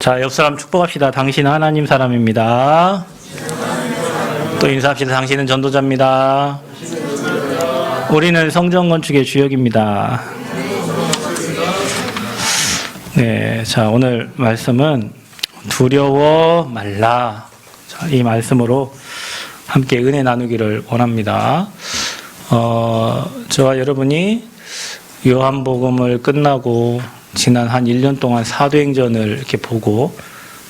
자, 옆 사람 축복합시다. 당신은 하나님 사람입니다. 또 인사합시다. 당신은 전도자입니다. 우리는 성전 건축의 주역입니다. 네, 자, 오늘 말씀은 두려워 말라. 자, 이 말씀으로 함께 은혜 나누기를 원합니다. 저와 여러분이 요한복음을 끝나고 지난 한 1년 동안 사도행전을 이렇게 보고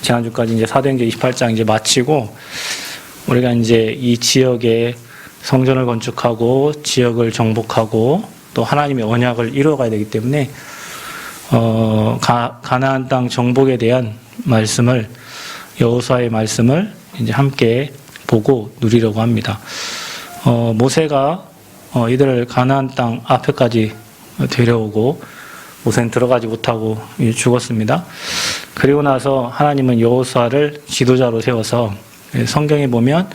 지난주까지 이제 사도행전 28장 이제 마치고 우리가 이제 이 지역에 성전을 건축하고 지역을 정복하고 또 하나님의 언약을 이루어가야 되기 때문에 가나안 땅 정복에 대한 말씀을 여호수아의 말씀을 이제 함께 보고 누리려고 합니다. 모세가 이들을 가나안 땅 앞에까지 데려오고 모세는 들어가지 못하고 죽었습니다. 그리고 나서 하나님은 여호수아를 지도자로 세워서 성경에 보면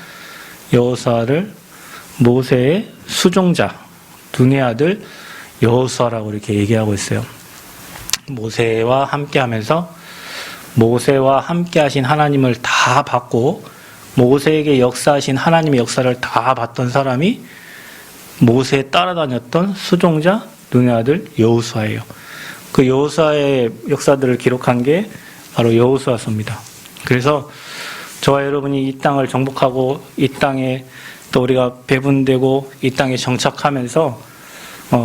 여호수아를 모세의 수종자, 눈의 아들 여호수아라고 이렇게 얘기하고 있어요. 모세와 함께 하면서 모세와 함께 하신 하나님을 다 받고 모세에게 역사하신 하나님의 역사를 다 봤던 사람이 모세에 따라다녔던 수종자, 눈의 아들 여호수아예요. 그 여호수아의 역사들을 기록한 게 바로 여호수아서입니다. 그래서 저와 여러분이 이 땅을 정복하고 이 땅에 또 우리가 배분되고 이 땅에 정착하면서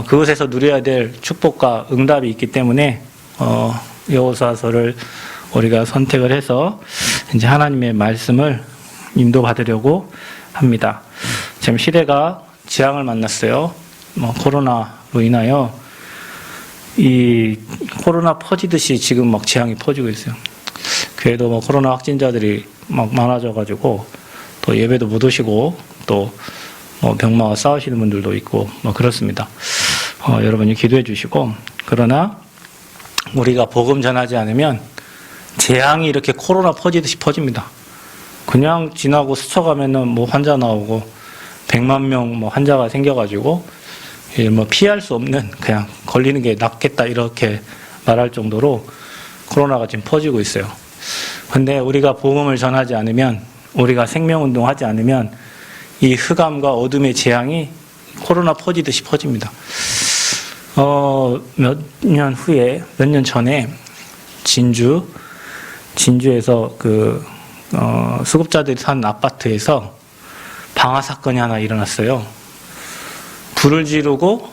그것에서 누려야 될 축복과 응답이 있기 때문에 여호수아서를 우리가 선택을 해서 이제 하나님의 말씀을 인도받으려고 합니다. 지금 시대가 재앙을 만났어요. 코로나로 인하여 이 코로나 퍼지듯이 지금 막 재앙이 퍼지고 있어요. 교회도 코로나 확진자들이 막 많아져가지고 또 예배도 못 오시고 또 병마와 싸우시는 분들도 있고 그렇습니다. 여러분이 기도해 주시고, 그러나 우리가 복음 전하지 않으면 재앙이 이렇게 코로나 퍼지듯이 퍼집니다. 그냥 지나고 스쳐가면은 환자 나오고 100만 명 환자가 생겨가지고 피할 수 없는, 그냥 걸리는 게 낫겠다 이렇게 말할 정도로 코로나가 지금 퍼지고 있어요. 근데 우리가 복음을 전하지 않으면, 우리가 생명운동 하지 않으면 이 흑암과 어둠의 재앙이 코로나 퍼지듯이 퍼집니다. 몇 년 전에 진주에서 수급자들이 사는 아파트에서 방화 사건이 하나 일어났어요. 불을 지르고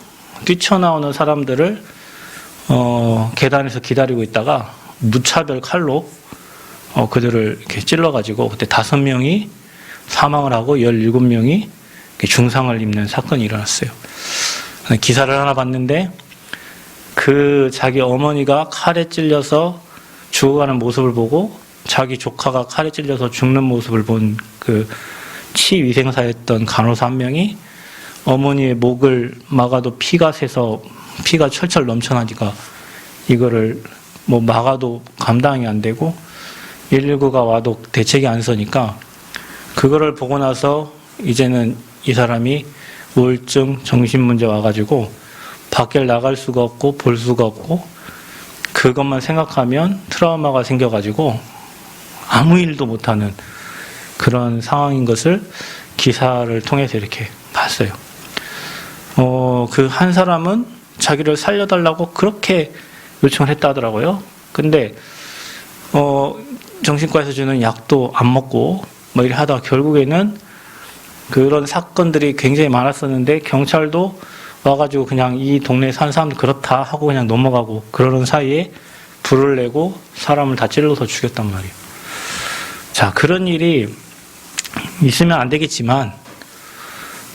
뛰쳐나오는 사람들을 계단에서 기다리고 있다가 무차별 칼로 그들을 이렇게 찔러가지고 그때 5명이 사망을 하고 17명이 중상을 입는 사건이 일어났어요. 기사를 하나 봤는데 자기 어머니가 칼에 찔려서 죽어가는 모습을 보고 자기 조카가 칼에 찔려서 죽는 모습을 본 그 치위생사였던 간호사 한 명이 어머니의 목을 막아도 피가 새서 피가 철철 넘쳐나니까 이거를 막아도 감당이 안 되고 119가 와도 대책이 안 서니까 그거를 보고 나서 이제는 이 사람이 우울증, 정신문제 와가지고 밖에 나갈 수가 없고 볼 수가 없고 그것만 생각하면 트라우마가 생겨가지고 아무 일도 못하는 그런 상황인 것을 기사를 통해서 이렇게 봤어요. 그 한 사람은 자기를 살려달라고 그렇게 요청을 했다 하더라고요. 근데 정신과에서 주는 약도 안 먹고 이렇게 하다가 결국에는 그런 사건들이 굉장히 많았었는데 경찰도 와가지고 그냥 이 동네에 사는 사람들 그렇다 하고 그냥 넘어가고 그러는 사이에 불을 내고 사람을 다 찔러서 죽였단 말이에요. 자, 그런 일이 있으면 안 되겠지만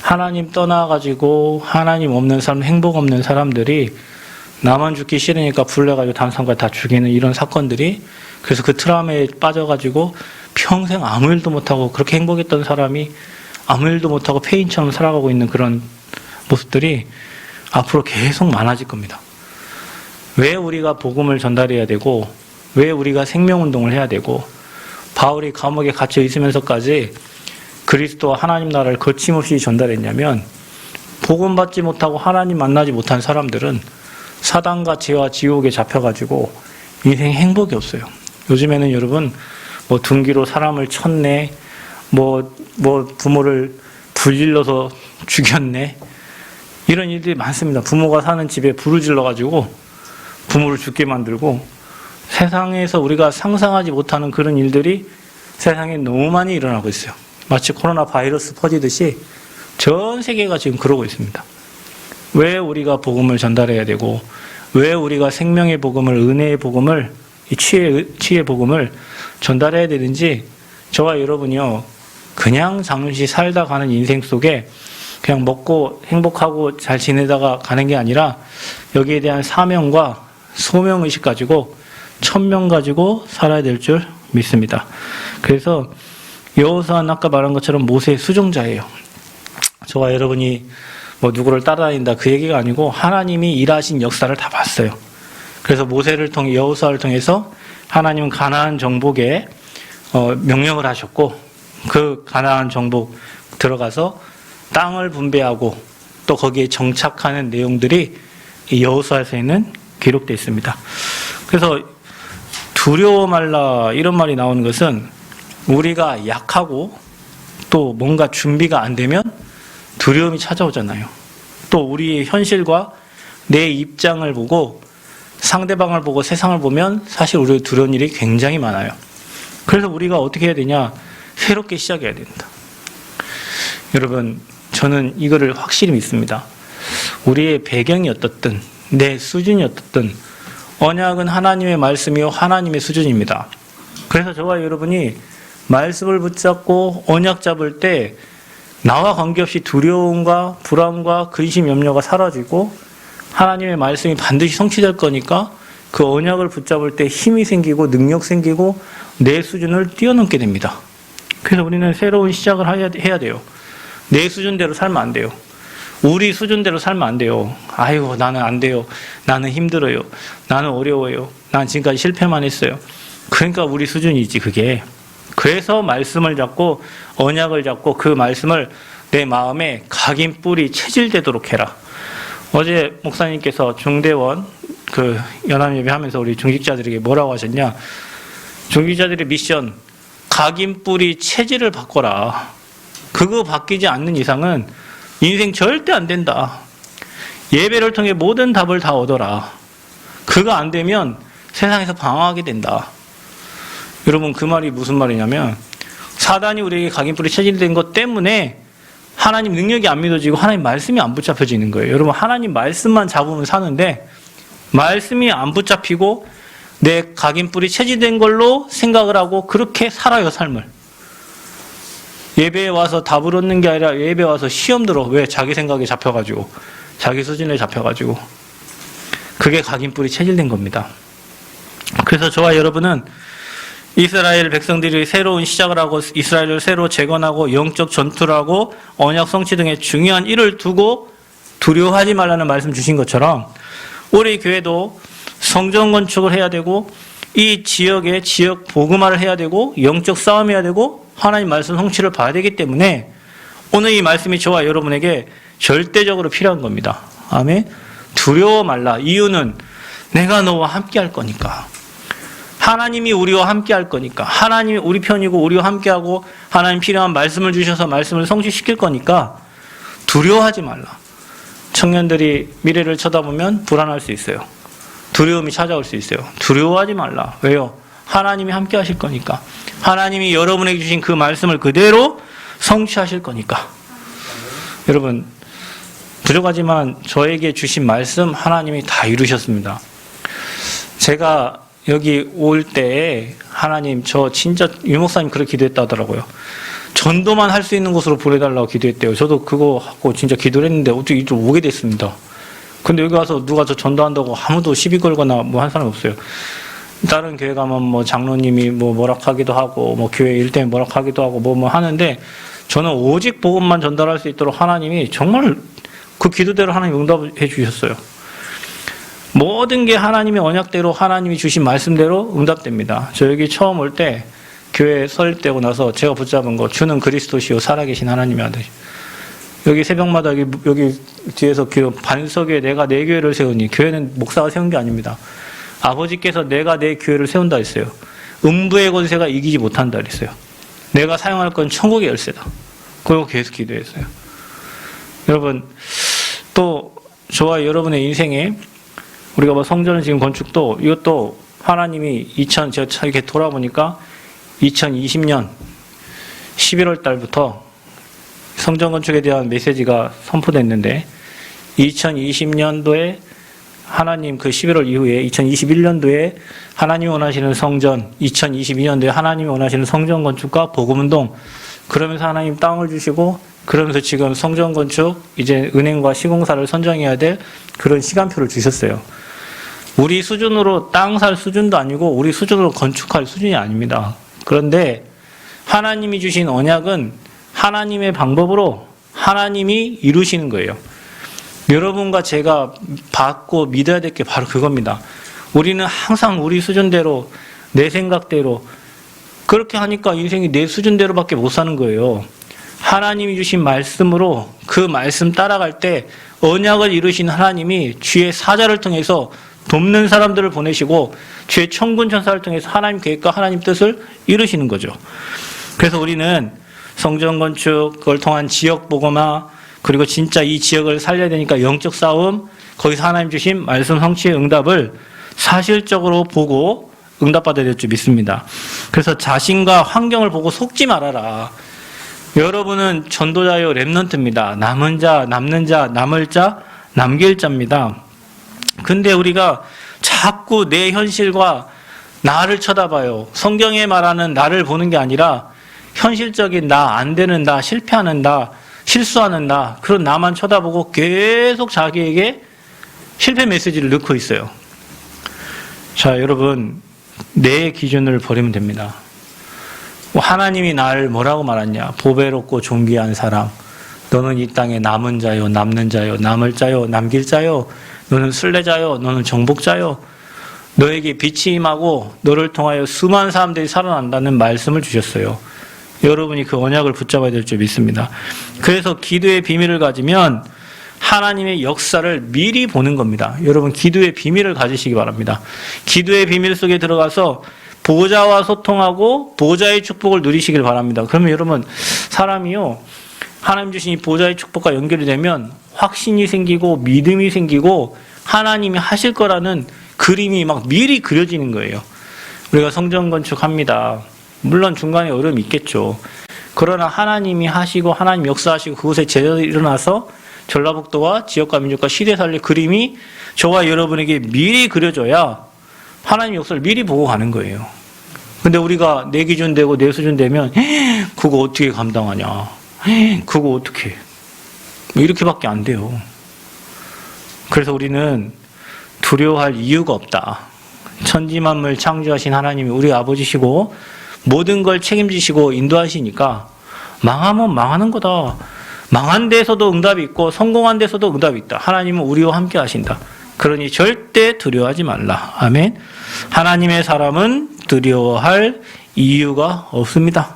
하나님 떠나가지고 하나님 없는 사람, 행복 없는 사람들이 나만 죽기 싫으니까 불내가지고 다른 사람까지 다 죽이는 이런 사건들이, 그래서 그 트라우마에 빠져가지고 평생 아무 일도 못하고 그렇게 행복했던 사람이 아무 일도 못하고 폐인처럼 살아가고 있는 그런 모습들이 앞으로 계속 많아질 겁니다. 왜 우리가 복음을 전달해야 되고 왜 우리가 생명운동을 해야 되고 바울이 감옥에 갇혀 있으면서까지 그리스도와 하나님 나라를 거침없이 전달했냐면, 복음 받지 못하고 하나님 만나지 못한 사람들은 사단과 죄와 지옥에 잡혀가지고 인생 행복이 없어요. 요즘에는 여러분 뭐 둔기로 사람을 쳤네, 뭐 부모를 불질러서 죽였네, 이런 일들이 많습니다. 부모가 사는 집에 불을 질러가지고 부모를 죽게 만들고, 세상에서 우리가 상상하지 못하는 그런 일들이 세상에 너무 많이 일어나고 있어요. 마치 코로나 바이러스 퍼지듯이 전 세계가 지금 그러고 있습니다. 왜 우리가 복음을 전달해야 되고, 왜 우리가 생명의 복음을, 은혜의 복음을, 이 치유의 복음을 전달해야 되는지, 저와 여러분이요, 그냥 잠시 살다 가는 인생 속에 그냥 먹고 행복하고 잘 지내다가 가는 게 아니라 여기에 대한 사명과 소명의식 가지고 천명 가지고 살아야 될 줄 믿습니다. 그래서 여호수아는 아까 말한 것처럼 모세의 수종자예요. 저와 여러분이 뭐 누구를 따라다닌다 그 얘기가 아니고 하나님이 일하신 역사를 다 봤어요. 그래서 모세를 통해, 여호수아를 통해서 하나님은 가나안 정복에 명령을 하셨고, 그 가나안 정복 들어가서 땅을 분배하고 또 거기에 정착하는 내용들이 이 여호수아서에는 기록되어 있습니다. 그래서 두려워 말라 이런 말이 나오는 것은, 우리가 약하고 또 뭔가 준비가 안 되면 두려움이 찾아오잖아요. 또 우리의 현실과 내 입장을 보고 상대방을 보고 세상을 보면 사실 우리의 두려운 일이 굉장히 많아요. 그래서 우리가 어떻게 해야 되냐? 새롭게 시작해야 된다. 여러분, 저는 이거를 확실히 믿습니다. 우리의 배경이 어떻든 내 수준이 어떻든 언약은 하나님의 말씀이요 하나님의 수준입니다. 그래서 저와 여러분이 말씀을 붙잡고 언약 잡을 때 나와 관계없이 두려움과 불안과 근심, 염려가 사라지고 하나님의 말씀이 반드시 성취될 거니까 그 언약을 붙잡을 때 힘이 생기고 능력 생기고 내 수준을 뛰어넘게 됩니다. 그래서 우리는 새로운 시작을 해야 돼요. 내 수준대로 살면 안 돼요. 우리 수준대로 살면 안 돼요. 아이고, 나는 안 돼요. 나는 힘들어요. 나는 어려워요. 난 지금까지 실패만 했어요. 그러니까 우리 수준이지, 그게. 그래서 말씀을 잡고 언약을 잡고 그 말씀을 내 마음에 각인 뿌리 체질되도록 해라. 어제 목사님께서 중대원 그 연합예배 하면서 우리 중직자들에게 뭐라고 하셨냐? 중직자들의 미션, 각인 뿌리 체질을 바꿔라. 그거 바뀌지 않는 이상은 인생 절대 안 된다. 예배를 통해 모든 답을 다 얻어라. 그거 안 되면 세상에서 방황하게 된다. 여러분, 그 말이 무슨 말이냐면, 사단이 우리에게 각인뿌리 체질된 것 때문에 하나님 능력이 안 믿어지고 하나님 말씀이 안 붙잡혀지는 거예요. 여러분, 하나님 말씀만 잡으면 사는데 말씀이 안 붙잡히고 내 각인뿌리 체질된 걸로 생각을 하고 그렇게 살아요, 삶을. 예배에 와서 답을 얻는 게 아니라 예배에 와서 시험 들어. 왜? 자기 생각에 잡혀가지고, 자기 수준에 잡혀가지고. 그게 각인뿌리 체질된 겁니다. 그래서 저와 여러분은 이스라엘 백성들이 새로운 시작을 하고 이스라엘을 새로 재건하고 영적 전투를 하고 언약 성취 등의 중요한 일을 두고 두려워하지 말라는 말씀 주신 것처럼 우리 교회도 성전 건축을 해야 되고 이 지역에 지역 복음화를 해야 되고 영적 싸움해야 되고 하나님 말씀 성취를 봐야 되기 때문에 오늘 이 말씀이 저와 여러분에게 절대적으로 필요한 겁니다. 아멘. 두려워 말라. 이유는 내가 너와 함께 할 거니까. 하나님이 우리와 함께 할 거니까. 하나님이 우리 편이고 우리와 함께하고 하나님 필요한 말씀을 주셔서 말씀을 성취시킬 거니까 두려워하지 말라. 청년들이 미래를 쳐다보면 불안할 수 있어요. 두려움이 찾아올 수 있어요. 두려워하지 말라. 왜요? 하나님이 함께 하실 거니까. 하나님이 여러분에게 주신 그 말씀을 그대로 성취하실 거니까. 여러분, 부족하지만 저에게 주신 말씀 하나님이 다 이루셨습니다. 제가 여기 올 때 하나님, 저 진짜 유 목사님 그렇게 기도했다 하더라고요. 전도만 할 수 있는 곳으로 보내달라고 기도했대요. 저도 그거 하고 진짜 기도를 했는데 어떻게 이쪽 오게 됐습니다. 근데 여기 와서 누가 저 전도한다고 아무도 시비 걸거나 뭐 한 사람 없어요. 다른 교회 가면 뭐 장로님이 뭐 뭐락하기도 하고 뭐 교회 일 때문에 뭐락하기도 하고 뭐 하는데 저는 오직 복음만 전달할 수 있도록 하나님이 정말 그 기도대로 하나님 응답해 주셨어요. 모든 게 하나님의 언약대로 하나님이 주신 말씀대로 응답됩니다. 저 여기 처음 올 때 교회 설립되고 나서 제가 붙잡은 거, 주는 그리스도시요 살아계신 하나님의 아들. 여기 새벽마다 여기 뒤에서 반석에 내가 내 교회를 세우니, 교회는 목사가 세운 게 아닙니다. 아버지께서 내가 내 교회를 세운다 했어요. 음부의 권세가 이기지 못한다 그랬어요. 내가 사용할 건 천국의 열쇠다. 그리고 계속 기도했어요. 여러분, 또 저와 여러분의 인생에 우리가 뭐 성전을 지금 건축도 이것도 하나님이 제가 이렇게 돌아보니까 2020년 11월 달부터 성전 건축에 대한 메시지가 선포됐는데 2020년도에 하나님 그 11월 이후에 2021년도에 하나님이 원하시는 성전, 2022년도에 하나님이 원하시는 성전 건축과 복음운동, 그러면서 하나님 땅을 주시고 그러면서 지금 성전 건축 이제 은행과 시공사를 선정해야 될 그런 시간표를 주셨어요. 우리 수준으로 땅 살 수준도 아니고 우리 수준으로 건축할 수준이 아닙니다. 그런데 하나님이 주신 언약은 하나님의 방법으로 하나님이 이루시는 거예요. 여러분과 제가 받고 믿어야 될 게 바로 그겁니다. 우리는 항상 우리 수준대로 내 생각대로 그렇게 하니까 인생이 내 수준대로밖에 못 사는 거예요. 하나님이 주신 말씀으로 그 말씀 따라갈 때 언약을 이루신 하나님이 주의 사자를 통해서 돕는 사람들을 보내시고 주의 천군 천사를 통해서 하나님 계획과 하나님 뜻을 이루시는 거죠. 그래서 우리는 성전 건축, 그걸 통한 지역 복음화, 그리고 진짜 이 지역을 살려야 되니까 영적 싸움, 거기서 하나님 주신 말씀 성취의 응답을 사실적으로 보고 응답받아야 될 줄 믿습니다. 그래서 자신과 환경을 보고 속지 말아라. 여러분은 전도자요 렘넌트입니다. 남은 자, 남는 자, 남을 자, 남길 자입니다. 근데 우리가 자꾸 내 현실과 나를 쳐다봐요. 성경에 말하는 나를 보는 게 아니라 현실적인 나, 안 되는 나, 실패하는 나, 실수하는 나, 그런 나만 쳐다보고 계속 자기에게 실패 메시지를 넣고 있어요. 자, 여러분, 내 기준을 버리면 됩니다. 하나님이 나를 뭐라고 말했냐? 보배롭고 존귀한 사람. 너는 이 땅에 남은 자요, 남는 자요, 남을 자요, 남길 자요. 너는 순례자요, 너는 정복자요. 너에게 빛이 임하고 너를 통하여 수많은 사람들이 살아난다는 말씀을 주셨어요. 여러분이 그 언약을 붙잡아야 될 줄 믿습니다. 그래서 기도의 비밀을 가지면 하나님의 역사를 미리 보는 겁니다. 여러분, 기도의 비밀을 가지시기 바랍니다. 기도의 비밀 속에 들어가서 보좌와 소통하고 보좌의 축복을 누리시길 바랍니다. 그러면 여러분, 사람이요, 하나님 주신 이 보좌의 축복과 연결이 되면 확신이 생기고 믿음이 생기고 하나님이 하실 거라는 그림이 막 미리 그려지는 거예요. 우리가 성전 건축합니다. 물론 중간에 어려움이 있겠죠. 그러나 하나님이 하시고 하나님 역사하시고 그곳에 제자들이 일어나서 전라북도와 지역과 민족과 시대 살릴 그림이 저와 여러분에게 미리 그려져야 하나님 역사를 미리 보고 가는 거예요. 근데 우리가 내 기준 되고 내 수준 되면 그거 어떻게 감당하냐, 그거 어떻게, 이렇게밖에 안 돼요. 그래서 우리는 두려워할 이유가 없다. 천지만물 창조하신 하나님이 우리 아버지시고 모든 걸 책임지시고 인도하시니까 망하면 망하는 거다. 망한 데서도 응답이 있고 성공한 데서도 응답이 있다. 하나님은 우리와 함께 하신다. 그러니 절대 두려워하지 말라. 아멘. 하나님의 사람은 두려워할 이유가 없습니다.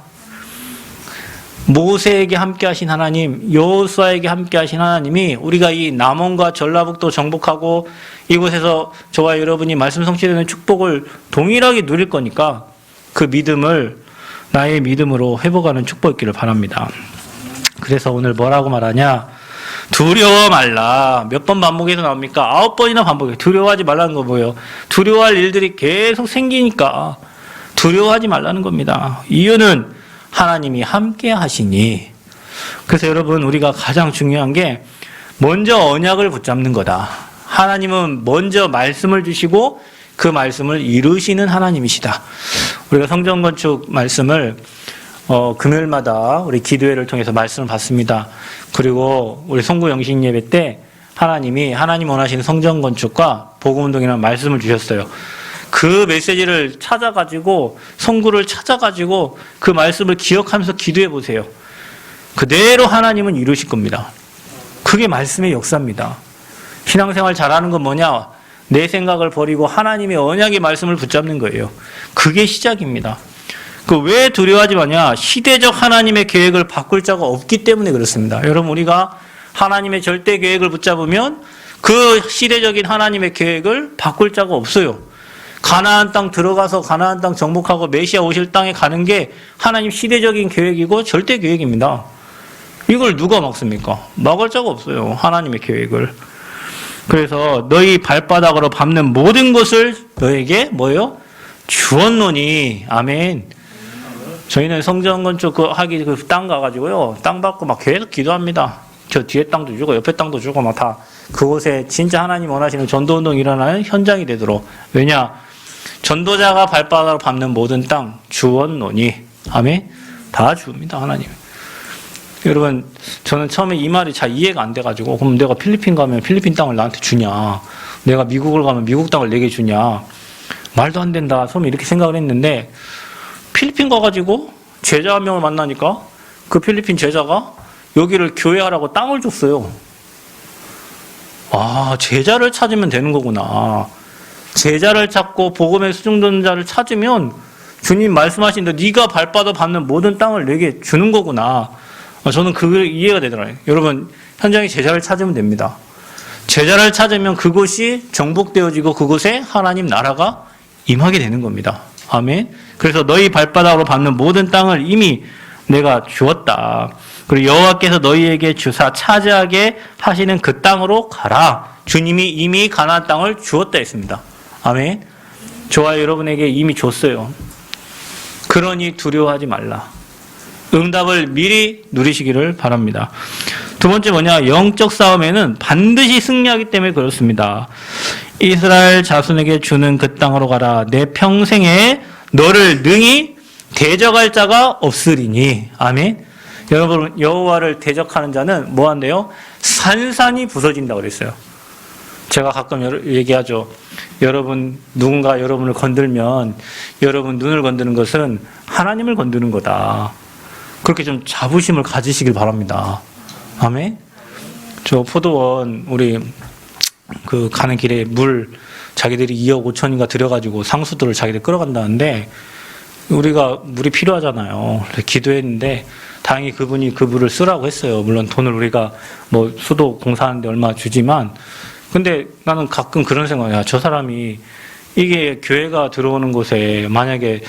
모세에게 함께 하신 하나님, 여호수아에게 함께 하신 하나님이 우리가 이 남원과 전라북도 정복하고 이곳에서 저와 여러분이 말씀 성취되는 축복을 동일하게 누릴 거니까 그 믿음을 나의 믿음으로 회복하는 축복 있기를 바랍니다. 그래서 오늘 뭐라고 말하냐? 두려워 말라. 몇 번 반복해서 나옵니까? 9번이나 반복해요. 두려워하지 말라는 거 뭐예요? 두려워할 일들이 계속 생기니까 두려워하지 말라는 겁니다. 이유는 하나님이 함께 하시니. 그래서 여러분, 우리가 가장 중요한 게 먼저 언약을 붙잡는 거다. 하나님은 먼저 말씀을 주시고 그 말씀을 이루시는 하나님이시다. 우리가 성전 건축 말씀을 금요일마다 우리 기도회를 통해서 말씀을 받습니다. 그리고 우리 송구 영신 예배 때 하나님이 하나님 원하시는 성전 건축과 복음운동이라는 말씀을 주셨어요. 그 메시지를 찾아가지고 송구를 찾아가지고 그 말씀을 기억하면서 기도해 보세요. 그대로 하나님은 이루실 겁니다. 그게 말씀의 역사입니다. 신앙생활 잘하는 건 뭐냐? 내 생각을 버리고 하나님의 언약의 말씀을 붙잡는 거예요. 그게 시작입니다. 왜 두려워하지 마냐? 시대적 하나님의 계획을 바꿀 자가 없기 때문에 그렇습니다. 여러분, 우리가 하나님의 절대 계획을 붙잡으면 그 시대적인 하나님의 계획을 바꿀 자가 없어요. 가나안 땅 들어가서 가나안 땅 정복하고 메시아 오실 땅에 가는 게 하나님 시대적인 계획이고 절대 계획입니다. 이걸 누가 막습니까? 막을 자가 없어요. 하나님의 계획을. 그래서 너희 발바닥으로 밟는 모든 것을 너에게 뭐예요? 주었노니. 아멘. 저희는 성전 건축 하기 땅 가가지고요. 땅 받고 막 계속 기도합니다. 저 뒤에 땅도 주고 옆에 땅도 주고 막 다 그곳에 진짜 하나님 원하시는 전도운동이 일어나는 현장이 되도록. 왜냐? 전도자가 발바닥으로 밟는 모든 땅 주었노니. 아멘. 다 줍니다. 하나님. 여러분, 저는 처음에 이 말이 잘 이해가 안 돼가지고, 그럼 내가 필리핀 가면 필리핀 땅을 나한테 주냐? 내가 미국을 가면 미국 땅을 내게 주냐? 말도 안 된다. 처음에 이렇게 생각을 했는데, 필리핀 가가지고 제자 한 명을 만나니까 그 필리핀 제자가 여기를 교회하라고 땅을 줬어요. 아, 제자를 찾으면 되는 거구나. 제자를 찾고 복음의 수종전자를 찾으면 주님 말씀하신 대로 네가 발바닥 밟는 모든 땅을 내게 주는 거구나. 저는 그게 이해가 되더라고요. 여러분, 현장에 제자를 찾으면 됩니다. 제자를 찾으면 그곳이 정복되어지고 그곳에 하나님 나라가 임하게 되는 겁니다. 아멘. 그래서 너희 발바닥으로 밟는 모든 땅을 이미 내가 주었다. 그리고 여호와께서 너희에게 주사 차지하게 하시는 그 땅으로 가라. 주님이 이미 가나안 땅을 주었다 했습니다. 아멘. 저와 여러분에게 이미 줬어요. 그러니 두려워하지 말라. 응답을 미리 누리시기를 바랍니다. 두 번째 뭐냐? 영적 싸움에는 반드시 승리하기 때문에 그렇습니다. 이스라엘 자손에게 주는 그 땅으로 가라. 내 평생에 너를 능히 대적할 자가 없으리니. 아멘. 여러분, 여호와를 대적하는 자는 뭐 한대요? 산산이 부서진다고 그랬어요. 제가 가끔 얘기하죠. 여러분, 누군가 여러분을 건들면 여러분 눈을 건드는 것은 하나님을 건드는 거다. 그렇게 좀 자부심을 가지시길 바랍니다. 아멘. 저 포도원 우리 그 가는 길에 물 자기들이 2억 5천인가 들여가지고 상수도를 자기들 끌어간다는데 우리가 물이 필요하잖아요. 기도했는데 다행히 그분이 그 물을 쓰라고 했어요. 물론 돈을 우리가 뭐 수도 공사하는데 얼마 주지만 근데 나는 가끔 그런 생각이야. 저 사람이 이게 교회가 들어오는 곳에 만약에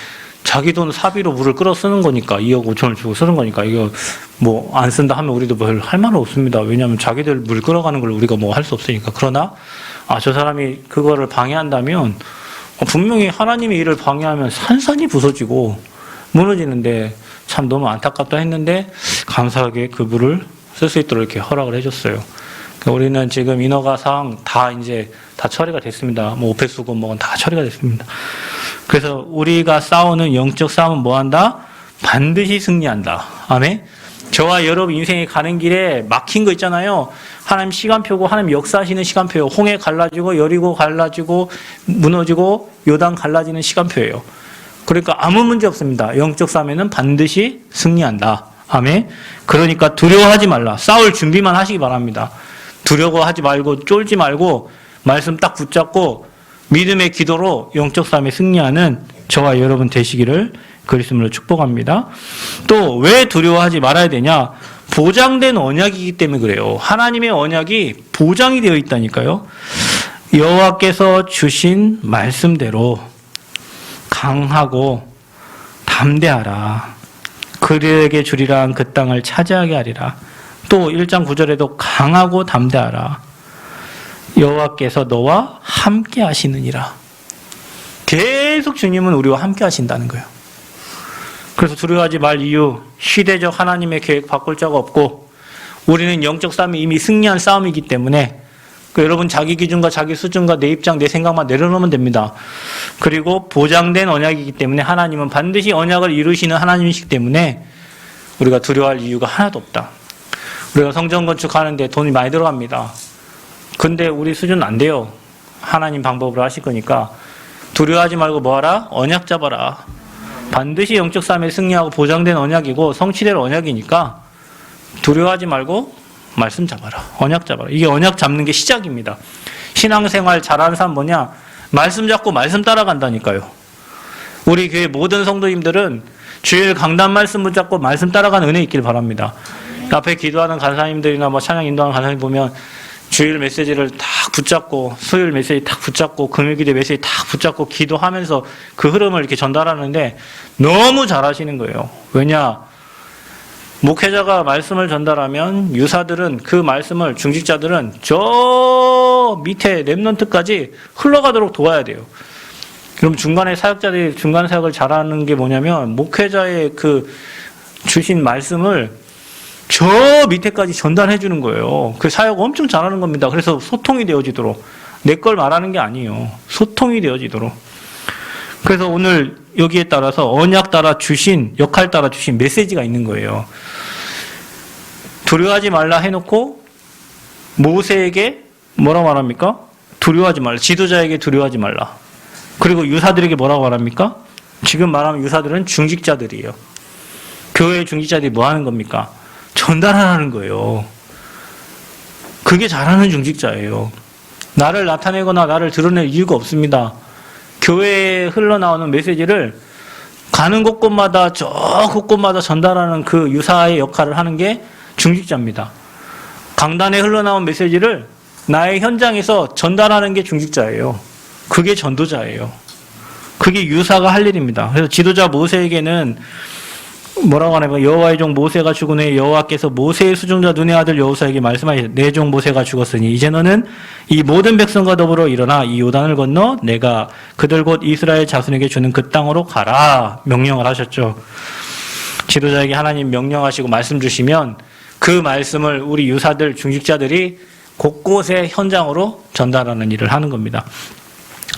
자기 돈 사비로 물을 끌어 쓰는 거니까 2억 5천을 주고 쓰는 거니까 이거 뭐 안 쓴다 하면 우리도 별 할 말은 없습니다. 왜냐하면 자기들 물 끌어가는 걸 우리가 뭐 할 수 없으니까. 그러나 저 사람이 그거를 방해한다면 분명히 하나님의 일을 방해하면 산산이 부서지고 무너지는데 참 너무 안타깝다 했는데 감사하게 그 물을 쓸 수 있도록 이렇게 허락을 해줬어요. 우리는 지금 인허가상 다 이제 다 처리가 됐습니다. 뭐 오펙 수고 뭐건 다 처리가 됐습니다. 그래서 우리가 싸우는 영적 싸움은 뭐 한다? 반드시 승리한다. 아멘. 저와 여러분 인생에 가는 길에 막힌 거 있잖아요. 하나님 시간표고 하나님 역사하시는 시간표예요. 홍해 갈라지고 여리고 갈라지고 무너지고 요단 갈라지는 시간표예요. 그러니까 아무 문제 없습니다. 영적 싸움에는 반드시 승리한다. 아멘. 그러니까 두려워하지 말라. 싸울 준비만 하시기 바랍니다. 두려워하지 말고 쫄지 말고 말씀 딱 붙잡고 믿음의 기도로 영적 싸움에 승리하는 저와 여러분 되시기를 그리스도로 축복합니다. 또 왜 두려워하지 말아야 되냐? 보장된 언약이기 때문에 그래요. 하나님의 언약이 보장이 되어 있다니까요. 여호와께서 주신 말씀대로 강하고 담대하라. 그들에게 주리라 한 그 땅을 차지하게 하리라. 또 1장 9절에도 강하고 담대하라. 여호와께서 너와 함께 하시느니라. 계속 주님은 우리와 함께 하신다는 거예요. 그래서 두려워하지 말 이유, 시대적 하나님의 계획 바꿀 자가 없고 우리는 영적 싸움이 이미 승리한 싸움이기 때문에 여러분 자기 기준과 자기 수준과 내 입장, 내 생각만 내려놓으면 됩니다. 그리고 보장된 언약이기 때문에 하나님은 반드시 언약을 이루시는 하나님이시기 때문에 우리가 두려워할 이유가 하나도 없다. 우리가 성전 건축하는데 돈이 많이 들어갑니다. 근데 우리 수준은 안 돼요. 하나님 방법으로 하실 거니까 두려워하지 말고 뭐하라? 언약 잡아라. 반드시 영적 싸움에 승리하고 보장된 언약이고 성취될 언약이니까 두려워하지 말고 말씀 잡아라. 언약 잡아라. 이게 언약 잡는 게 시작입니다. 신앙생활 잘하는 사람 뭐냐? 말씀 잡고 말씀 따라간다니까요. 우리 교회 모든 성도님들은 주일 강단 말씀 붙잡고 말씀 따라가는 은혜 있길 바랍니다. 앞에 기도하는 간사님들이나 뭐 찬양 인도하는 간사님 보면 주일 메시지를 딱 붙잡고 수요일 메시지 딱 붙잡고 금요일기도 메시지 딱 붙잡고 기도하면서 그 흐름을 이렇게 전달하는데 너무 잘하시는 거예요. 왜냐? 목회자가 말씀을 전달하면 유사들은 그 말씀을 중직자들은 저 밑에 렘넌트까지 흘러가도록 도와야 돼요. 그럼 중간에 사역자들이 중간 사역을 잘하는 게 뭐냐면 목회자의 그 주신 말씀을 저 밑에까지 전달해 주는 거예요. 그 사역 엄청 잘하는 겁니다. 그래서 소통이 되어지도록 내 걸 말하는 게 아니에요. 소통이 되어지도록. 그래서 오늘 여기에 따라서 언약 따라 주신 역할 따라 주신 메시지가 있는 거예요. 두려워하지 말라 해놓고 모세에게 뭐라고 말합니까? 두려워하지 말라. 지도자에게 두려워하지 말라. 그리고 유사들에게 뭐라고 말합니까? 지금 말하면 유사들은 중직자들이에요. 교회의 중직자들이 뭐 하는 겁니까? 전달하는 거예요. 그게 잘하는 중직자예요. 나를 나타내거나 나를 드러낼 이유가 없습니다. 교회에 흘러나오는 메시지를 가는 곳곳마다 저 곳곳마다 전달하는 그 유사의 역할을 하는 게 중직자입니다. 강단에 흘러나온 메시지를 나의 현장에서 전달하는 게 중직자예요. 그게 전도자예요. 그게 유사가 할 일입니다. 그래서 지도자 모세에게는 뭐라고 하냐면 여호와의 종 모세가 죽은 후에 여호와께서 모세의 수종자 눈의 아들 여호수아에게 말씀하시되 내 종 모세가 죽었으니 이제 너는 이 모든 백성과 더불어 일어나 이 요단을 건너 내가 그들 곧 이스라엘 자손에게 주는 그 땅으로 가라 명령을 하셨죠. 지도자에게 하나님 명령하시고 말씀 주시면 그 말씀을 우리 유사들 중직자들이 곳곳에 현장으로 전달하는 일을 하는 겁니다.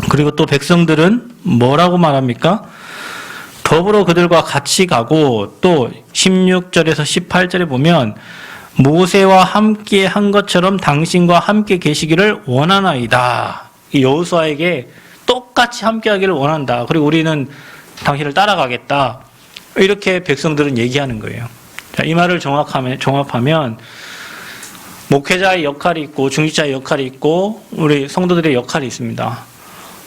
그리고 또 백성들은 뭐라고 말합니까? 더불어 그들과 같이 가고 또 16절에서 18절에 보면 모세와 함께 한 것처럼 당신과 함께 계시기를 원하나이다. 여호수아에게 똑같이 함께 하기를 원한다. 그리고 우리는 당신을 따라가겠다. 이렇게 백성들은 얘기하는 거예요. 자, 이 말을 종합하면 목회자의 역할이 있고 중직자의 역할이 있고 우리 성도들의 역할이 있습니다.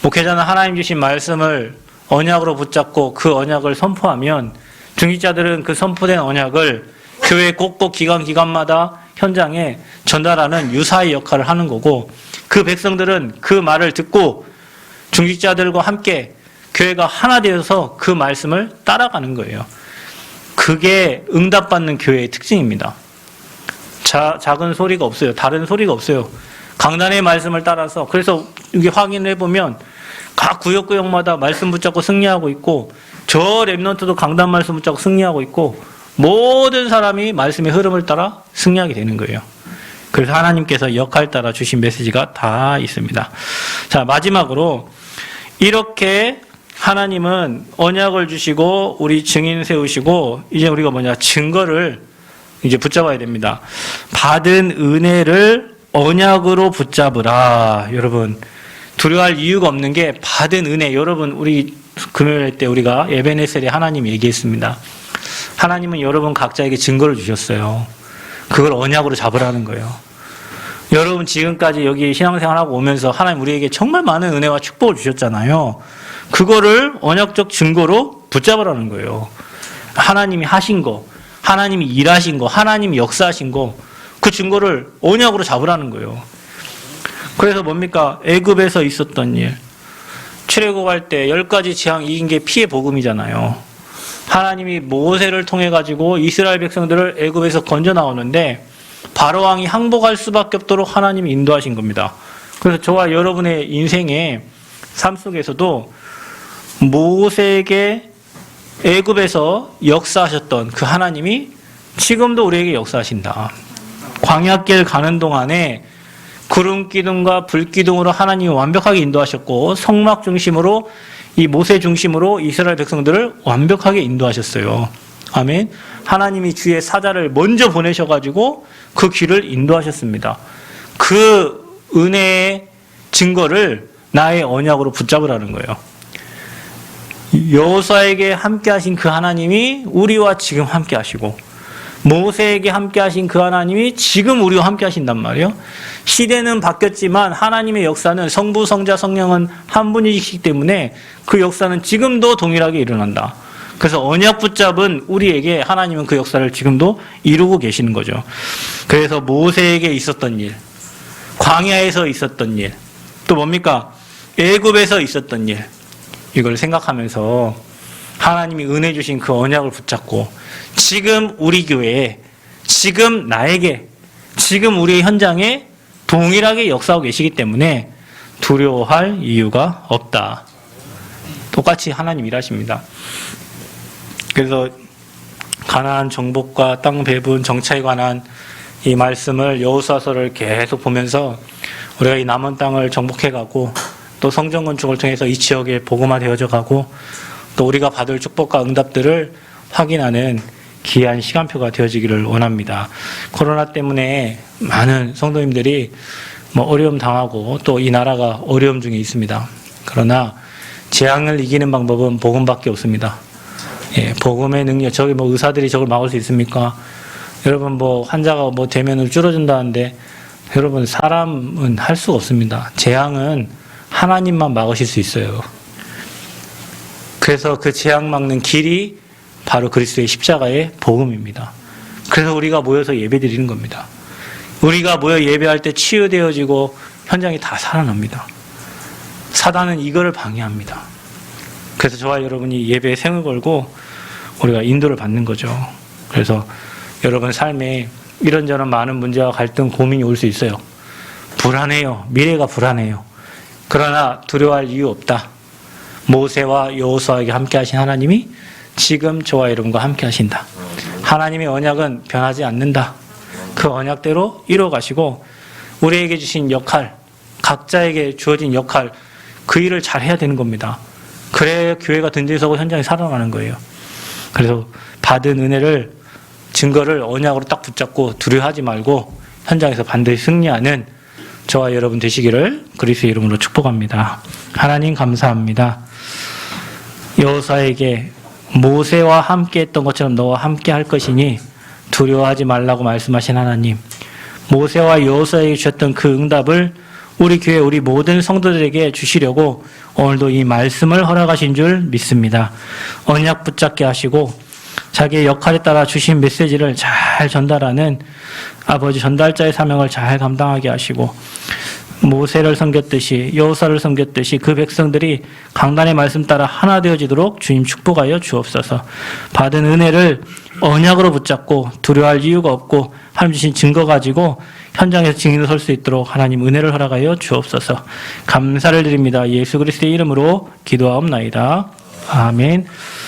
목회자는 하나님 주신 말씀을 언약으로 붙잡고 그 언약을 선포하면 중직자들은 그 선포된 언약을 교회 곳곳 기관마다 현장에 전달하는 유사의 역할을 하는 거고 그 백성들은 그 말을 듣고 중직자들과 함께 교회가 하나 되어서 그 말씀을 따라가는 거예요. 그게 응답받는 교회의 특징입니다. 작은 소리가 없어요. 다른 소리가 없어요. 강단의 말씀을 따라서 그래서 이게 확인을 해보면 각 구역구역마다 말씀 붙잡고 승리하고 있고 저 랩런트도 강단 말씀 붙잡고 승리하고 있고 모든 사람이 말씀의 흐름을 따라 승리하게 되는 거예요. 그래서 하나님께서 역할 따라 주신 메시지가 다 있습니다. 자, 마지막으로 이렇게 하나님은 언약을 주시고 우리 증인 세우시고 이제 우리가 증거를 이제 붙잡아야 됩니다. 받은 은혜를 언약으로 붙잡으라. 여러분 두려워할 이유가 없는 게 받은 은혜. 여러분 우리 금요일 때 우리가 에베네셀에 하나님 얘기했습니다. 하나님은 여러분 각자에게 증거를 주셨어요. 그걸 언약으로 잡으라는 거예요. 여러분 지금까지 여기 신앙생활하고 오면서 하나님 우리에게 정말 많은 은혜와 축복을 주셨잖아요. 그거를 언약적 증거로 붙잡으라는 거예요. 하나님이 하신 거, 하나님이 일하신 거, 하나님이 역사하신 거, 그 증거를 언약으로 잡으라는 거예요. 그래서 뭡니까? 애굽에서 있었던 일. 출애굽할 때 10가지 재앙 이긴 게 피의 복음이잖아요. 하나님이 모세를 통해 가지고 이스라엘 백성들을 애굽에서 건져 나오는데 바로 왕이 항복할 수밖에 없도록 하나님이 인도하신 겁니다. 그래서 저와 여러분의 인생의 삶 속에서도 모세에게 애굽에서 역사하셨던 그 하나님이 지금도 우리에게 역사하신다. 광야길 가는 동안에 구름 기둥과 불 기둥으로 하나님이 완벽하게 인도하셨고 성막 중심으로 이 모세 중심으로 이스라엘 백성들을 완벽하게 인도하셨어요. 아멘. 하나님이 주의 사자를 먼저 보내셔가지고 그 길을 인도하셨습니다. 그 은혜의 증거를 나의 언약으로 붙잡으라는 거예요. 여호수아에게 함께하신 그 하나님이 우리와 지금 함께하시고 모세에게 함께하신 그 하나님이 지금 우리와 함께하신단 말이에요. 시대는 바뀌었지만 하나님의 역사는 성부, 성자, 성령은 한 분이시기 때문에 그 역사는 지금도 동일하게 일어난다. 그래서 언약 붙잡은 우리에게 하나님은 그 역사를 지금도 이루고 계시는 거죠. 그래서 모세에게 있었던 일, 광야에서 있었던 일, 또 뭡니까? 애굽에서 있었던 일, 이걸 생각하면서 하나님이 은혜 주신 그 언약을 붙잡고 지금 우리 교회에, 지금 나에게, 지금 우리 현장에 동일하게 역사하고 계시기 때문에 두려워할 이유가 없다. 똑같이 하나님 일하십니다. 그래서 가나안 정복과 땅 배분 정착에 관한 이 말씀을 여호수아서를 계속 보면서 우리가 이 남은 땅을 정복해가고 또 성전 건축을 통해서 이 지역에 복음화되어져 가고 또 우리가 받을 축복과 응답들을 확인하는 귀한 시간표가 되어지기를 원합니다. 코로나 때문에 많은 성도님들이 어려움 당하고 또 이 나라가 어려움 중에 있습니다. 그러나 재앙을 이기는 방법은 복음밖에 없습니다. 예, 복음의 능력, 저기 의사들이 저걸 막을 수 있습니까? 여러분 환자가 되면은 줄어든다는데 여러분 사람은 할 수가 없습니다. 재앙은 하나님만 막으실 수 있어요. 그래서 그 재앙 막는 길이 바로 그리스도의 십자가의 복음입니다. 그래서 우리가 모여서 예배드리는 겁니다. 우리가 모여 예배할 때 치유되어지고 현장이 다 살아납니다. 사단은 이거를 방해합니다. 그래서 저와 여러분이 예배에 생을 걸고 우리가 인도를 받는 거죠. 그래서 여러분 삶에 이런저런 많은 문제와 갈등, 고민이 올 수 있어요. 불안해요. 미래가 불안해요. 그러나 두려워할 이유 없다. 모세와 여호수아에게 함께 하신 하나님이 지금 저와 여러분과 함께 하신다. 하나님의 언약은 변하지 않는다. 그 언약대로 이뤄가시고 우리에게 주신 역할, 각자에게 주어진 역할, 그 일을 잘 해야 되는 겁니다. 그래야 교회가 든든히 서고 현장이 살아나는 거예요. 그래서 받은 은혜를, 증거를 언약으로 딱 붙잡고 두려워하지 말고 현장에서 반드시 승리하는 저와 여러분 되시기를 그리스도의 이름으로 축복합니다. 하나님 감사합니다. 여호수아에게 모세와 함께 했던 것처럼 너와 함께 할 것이니 두려워하지 말라고 말씀하신 하나님, 모세와 여호수아에게 주셨던 그 응답을 우리 교회, 우리 모든 성도들에게 주시려고 오늘도 이 말씀을 허락하신 줄 믿습니다. 언약 붙잡게 하시고 자기의 역할에 따라 주신 메시지를 잘 전달하는 아버지 전달자의 사명을 잘 감당하게 하시고 모세를 섬겼듯이 여호수아를 섬겼듯이 그 백성들이 강단의 말씀 따라 하나 되어지도록 주님 축복하여 주옵소서. 받은 은혜를 언약으로 붙잡고 두려워할 이유가 없고 하나님 주신 증거 가지고 현장에서 증인으로 설 수 있도록 하나님 은혜를 허락하여 주옵소서. 감사를 드립니다. 예수 그리스도의 이름으로 기도하옵나이다. 아멘.